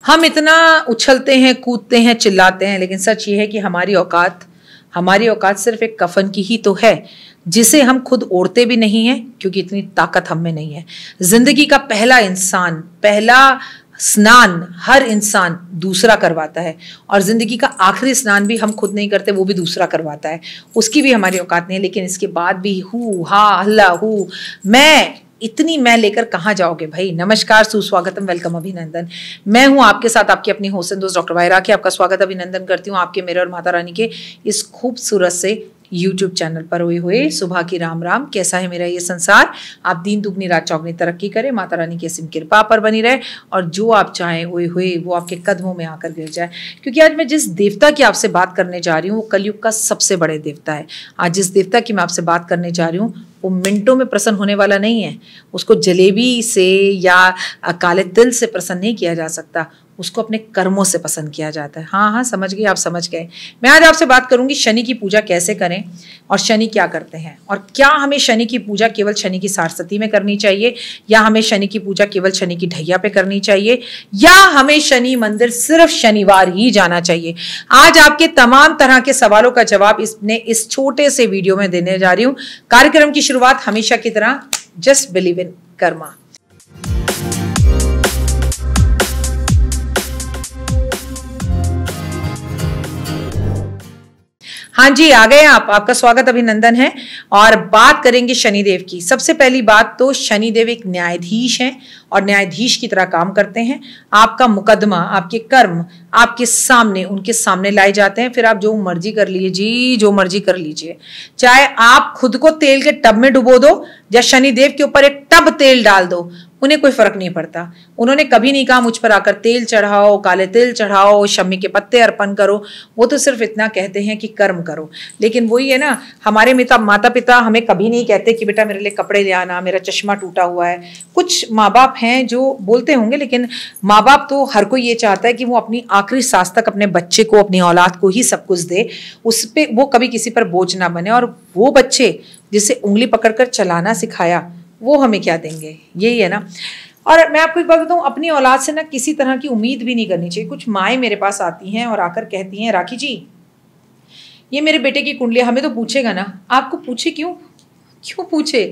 हम इतना उछलते हैं, कूदते हैं, चिल्लाते हैं, लेकिन सच ये है कि हमारी औकात सिर्फ एक कफन की ही तो है, जिसे हम खुद ओढ़ते भी नहीं हैं क्योंकि इतनी ताकत हम में नहीं है। जिंदगी का पहला स्नान हर इंसान दूसरा करवाता है, और जिंदगी का आखिरी स्नान भी हम खुद नहीं करते, वो भी दूसरा करवाता है। उसकी भी हमारी औकात नहीं है, लेकिन इसके बाद भी हू हा हल्ला हू इतनी मैं लेकर कहाँ जाओगे भाई। नमस्कार, सुस्वागतम, वेलकम, अभिनंदन। मैं हूं आपके साथ आपकी अपनी होस्ट एंड दोस्त डॉक्टर वायरा की। आपका स्वागत अभिनंदन करती हूँ आपके, मेरे और माता रानी के इस खूबसूरत से YouTube चैनल पर हुए सुबह की राम राम। कैसा है मेरा ये संसार? आप दिन दुगनी रात चौगनी तरक्की करें, माता रानी की असीम कृपा पर बनी रहे, और जो आप चाहें हुए वो आपके कदमों में आकर गिर जाए। क्योंकि आज मैं जिस देवता की आपसे बात करने जा रही हूँ वो कलयुग का सबसे बड़े देवता है। आज जिस देवता की मैं आपसे बात करने जा रही हूँ वो मिनटों में प्रसन्न होने वाला नहीं है। उसको जलेबी से या काले तिल से प्रसन्न नहीं किया जा सकता, उसको अपने कर्मों से पसंद किया जाता है। हाँ, समझ गए, आप समझ गए। मैं आज आपसे बात करूंगी शनि की पूजा कैसे करें और शनि क्या करते हैं, और क्या हमें शनि की पूजा केवल शनि की सारस्वती में करनी चाहिए, या हमें शनि की पूजा केवल शनि की ढैया पे करनी चाहिए, या हमें शनि मंदिर सिर्फ शनिवार ही जाना चाहिए। आज आपके तमाम तरह के सवालों का जवाब इस छोटे से वीडियो में देने जा रही हूँ। कार्यक्रम की शुरुआत हमेशा की तरह जस्ट बिलीव इन कर्मा। हाँ जी, आ गए आप, आपका स्वागत अभिनंदन है। और बात करेंगे शनिदेव की। सबसे पहली बात तो शनिदेव एक न्यायाधीश हैं और न्यायाधीश की तरह काम करते हैं। आपका मुकदमा, आपके कर्म आपके सामने, उनके सामने लाए जाते हैं। फिर आप जो मर्जी कर लीजिए जी, जो मर्जी कर लीजिए। चाहे आप खुद को तेल के टब में डुबो दो या शनिदेव के ऊपर एक टब तेल डाल दो, उन्हें कोई फर्क नहीं पड़ता। उन्होंने कभी नहीं कहा मुझ पर आकर तेल चढ़ाओ, काले तिल चढ़ाओ, शम्मी के पत्ते अर्पण करो। वो तो सिर्फ इतना कहते हैं कि कर्म करो। लेकिन वही है ना, हमारे माता पिता हमें कभी नहीं कहते कि बेटा मेरे लिए कपड़े ले आना, मेरा चश्मा टूटा हुआ है। कुछ माँ बाप हैं जो बोलते होंगे, लेकिन माँ बाप तो हर कोई ये चाहता है कि वो अपनी आखिरी सांस तक अपने बच्चे को, अपनी औलाद को ही सब कुछ दे, उस पर वो कभी किसी पर बोझ ना बने। और वो बच्चे जिसे उंगली पकड़कर चलाना सिखाया, वो हमें क्या देंगे? यही है ना। और मैं आपको एक बात बताऊं, अपनी औलाद से ना किसी तरह की उम्मीद भी नहीं करनी चाहिए। कुछ माएँ मेरे पास आती हैं और आकर कहती हैं, राखी जी ये मेरे बेटे की कुंडली, हमें तो पूछेगा ना। आपको पूछे क्यों पूछे?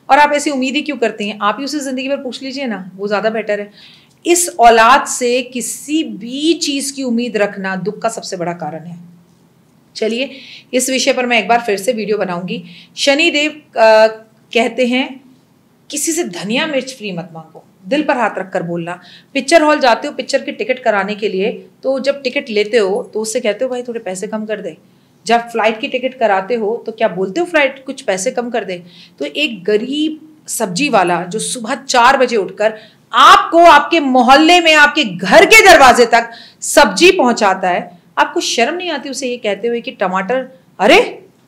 और आप ऐसी उम्मीद ही क्यों करती हैं? आप ही उसे जिंदगी भर पूछ लीजिए ना, वो ज्यादा बेटर है। इस औलाद से किसी भी चीज की उम्मीद रखना दुख का सबसे बड़ा कारण है। चलिए, इस विषय पर मैं एक बार फिर से वीडियो बनाऊंगी। शनिदेव कहते हैं किसी से धनिया मिर्च फ्री मत मांगो, दिल पर हाथ रखकर बोलना। पिक्चर हॉल जाते हो पिक्चर की टिकट कराने के लिए, तो जब टिकट लेते हो तो उससे कहते हो भाई थोड़े पैसे कम कर दे। जब फ्लाइट की टिकट कराते हो तो क्या बोलते हो फ्लाइट कुछ पैसे कम कर दे। तो एक गरीब सब्जी वाला जो सुबह 4 बजे उठकर आपको आपके मोहल्ले में, आपके घर के दरवाजे तक सब्जी पहुंचाता है, आपको शर्म नहीं आती उसे ये कहते हुए कि टमाटर अरे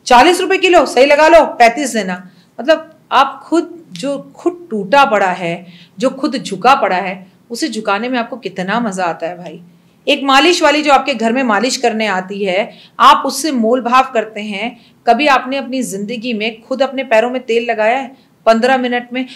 40 रुपए किलो, सही लगा लो 35 देना। मतलब आप जो खुद टूटा पड़ा है, जो खुद झुका पड़ा है, उसे झुकाने में आपको कितना मजा आता है भाई। एक मालिश वाली जो आपके घर में मालिश करने आती है, आप उससे मोल भाव करते हैं। कभी आपने अपनी जिंदगी में खुद अपने पैरों में तेल लगाया है? 15 मिनट में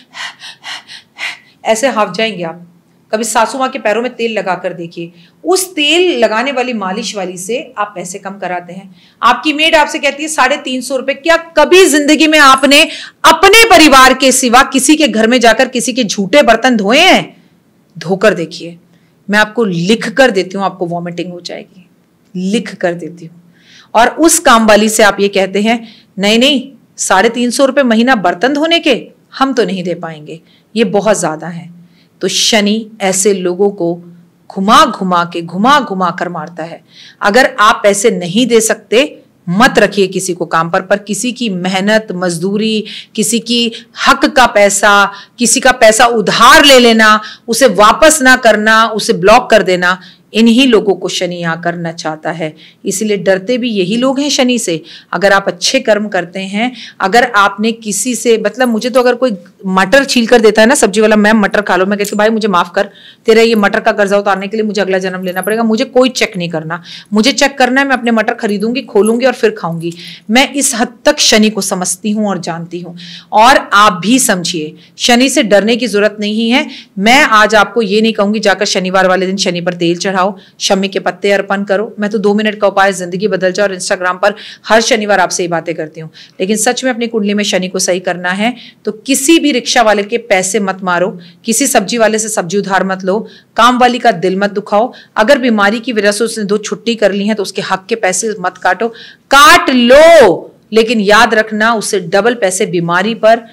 ऐसे हाफ जाएंगे आप। कभी सासू माँ के पैरों में तेल लगा कर देखिए। उस तेल लगाने वाली मालिश वाली से आप पैसे कम कराते हैं। आपकी मेड आपसे कहती है 350 रुपए। क्या कभी जिंदगी में आपने अपने परिवार के सिवा किसी के घर में जाकर किसी के झूठे बर्तन धोए हैं? धोकर देखिए, मैं आपको लिख कर देती हूँ, आपको वॉमिटिंग हो जाएगी, लिख कर देती हूँ। और उस काम वाली से आप ये कहते हैं नहीं 350 रुपए महीना बर्तन धोने के हम तो नहीं दे पाएंगे, ये बहुत ज्यादा है। तो शनि ऐसे लोगों को घुमा घुमा कर मारता है। अगर आप पैसे नहीं दे सकते, मत रखिए किसी को काम पर किसी की मेहनत मजदूरी, किसी की हक का पैसा, किसी का पैसा उधार ले लेना, उसे वापस ना करना, उसे ब्लॉक कर देना, इन्हीं लोगों को शनि आकर नचाता है, इसीलिए डरते भी यही लोग हैं शनि से। अगर आप अच्छे कर्म करते हैं, अगर आपने किसी से, मतलब मुझे तो अगर कोई मटर छील कर देता है ना सब्जी वाला, मैं मटर खा लो, मैं कहती हूँ भाई मुझे माफ कर, तेरा ये मटर का कर्जा उतारने के लिए मुझे अगला जन्म लेना पड़ेगा, मुझे कोई चेक नहीं करना, मुझे चेक करना है, मैं अपने मटर खरीदूंगी, खोलूंगी और फिर खाऊंगी। मैं इस हद तक शनि को समझती हूँ और जानती हूँ, और आप भी समझिए शनि से डरने की जरूरत नहीं है। मैं आज आपको ये नहीं कहूंगी जाकर शनिवार वाले दिन शनि पर तेल चढ़ाओ, शमी के पत्ते अर्पण करो, मैं तो 2 मिनट का उपाय जिंदगी बदल जाए और इंस्टाग्राम पर हर शनिवार आपसे ये बातें करती हूँ। लेकिन सच में अपनी कुंडली में शनि को सही करना है तो किसी भी रिक्शा वाले के पैसे मत मारो, किसी सब्जी वाले से सब्जी उधार मत लो, काम वाली का दिल मत दुखाओ, अगर बीमारी की वजह से उसने 2 छुट्टी कर ली है तो उसके हक के पैसे मत काटो, काट लो, लेकिन याद रखना उससे डबल पैसे बीमारी पर,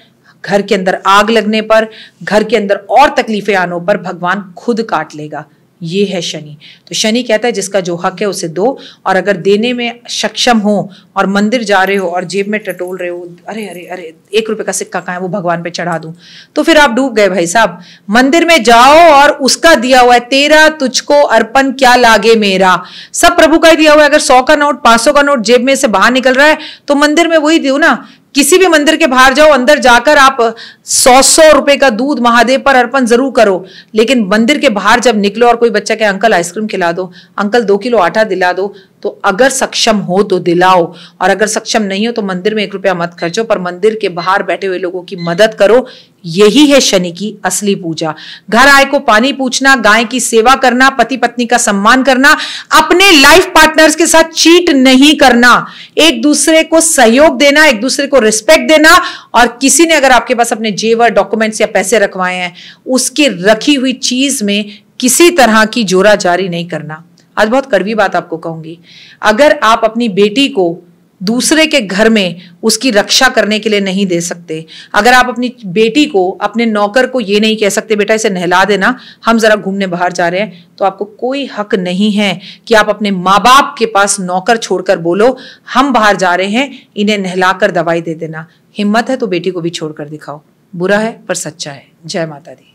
घर के अंदर आग लगने पर, घर के अंदर और तकलीफें आने पर भगवान खुद काट लेगा। ये है शनि। तो शनि कहता है जिसका जो हक है उसे दो, और अगर देने में सक्षम हो और मंदिर जा रहे हो और जेब में टटोल रहे हो, अरे अरे अरे 1 रुपए का सिक्का कहाँ है वो भगवान पे चढ़ा दूं, तो फिर आप डूब गए भाई साहब। मंदिर में जाओ और उसका दिया हुआ है, तेरा तुझको अर्पण क्या लागे मेरा, सब प्रभु का ही दिया हुआ है। अगर 100 का नोट 500 का नोट जेब में से बाहर निकल रहा है तो मंदिर में वही दो ना। किसी भी मंदिर के बाहर जाओ, अंदर जाकर आप 100 रुपए का दूध महादेव पर अर्पण जरूर करो, लेकिन मंदिर के बाहर जब निकलो और कोई बच्चा के अंकल आइसक्रीम खिला दो, अंकल 2 किलो आटा दिला दो, तो अगर सक्षम हो तो दिलाओ, और अगर सक्षम नहीं हो तो मंदिर में 1 रुपया मत खर्चो, पर मंदिर के बाहर बैठे हुए लोगों की मदद करो। यही है शनि की असली पूजा। घर आए को पानी पूछना, गाय की सेवा करना, पति पत्नी का सम्मान करना, अपने लाइफ पार्टनर्स के साथ चीट नहीं करना, एक दूसरे को सहयोग देना, एक दूसरे को रिस्पेक्ट देना, और किसी ने अगर आपके पास अपने जेवर डॉक्यूमेंट्स या पैसे रखवाए हैं, उसकी रखी हुई चीज में किसी तरह की जोरा जारी नहीं करना। आज बहुत कड़वी बात आपको कहूंगी, अगर आप अपनी बेटी को दूसरे के घर में उसकी रक्षा करने के लिए नहीं दे सकते, अगर आप अपनी बेटी को, अपने नौकर को ये नहीं कह सकते बेटा इसे नहला देना, हम जरा घूमने बाहर जा रहे हैं, तो आपको कोई हक नहीं है कि आप अपने माँ बाप के पास नौकर छोड़कर बोलो हम बाहर जा रहे हैं, इन्हें नहलाकर दवाई दे देना। हिम्मत है तो बेटी को भी छोड़कर दिखाओ। बुरा है पर सच्चा है। जय माता दी।